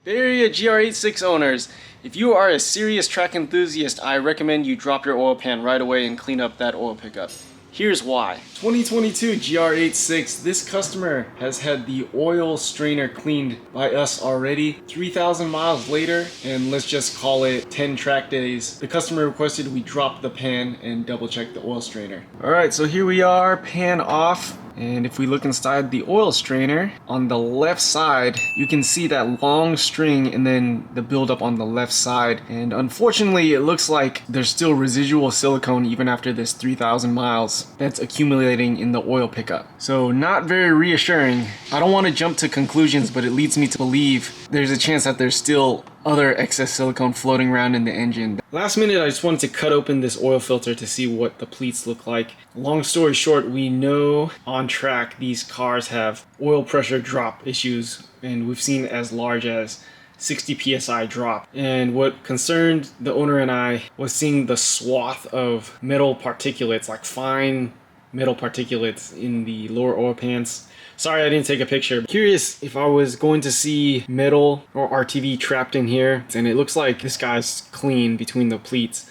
Bay Area GR86 owners, if you are a serious track enthusiast, I recommend you drop your oil pan right away and clean up that oil pickup. Here's why. 2022 GR86, this customer has had the oil strainer cleaned by us already. 3,000 miles later, and let's just call it 10 track days, the customer requested we drop the pan and double check the oil strainer. Alright, so here we are, pan off. And if we look inside the oil strainer, on the left side, you can see that long string and then the buildup on the left side. And unfortunately, it looks like there's still residual silicone even after this 3,000 miles that's accumulating in the oil pickup. So not very reassuring. I don't want to jump to conclusions, but it leads me to believe there's a chance that there's still other excess silicone floating around in the engine. Last minute, I just wanted to cut open this oil filter to see what the pleats look like. Long story short, we know on track these cars have oil pressure drop issues, and we've seen as large as 60 psi drop. And what concerned the owner and I was seeing the swath of metal particulates, like fine metal particulates in the lower oil pans. Sorry I didn't take a picture. Curious if I was going to see metal or RTV trapped in here, and it looks like this guy's clean between the pleats.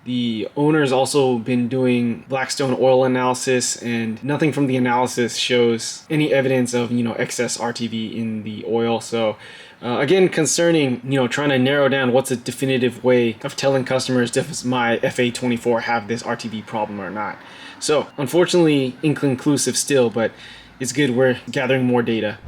The owner's also been doing Blackstone oil analysis, and nothing from the analysis shows any evidence of, excess RTV in the oil. So again, concerning, trying to narrow down what's a definitive way of telling customers does my FA24 have this RTV problem or not. So unfortunately inconclusive still, but it's good we're gathering more data.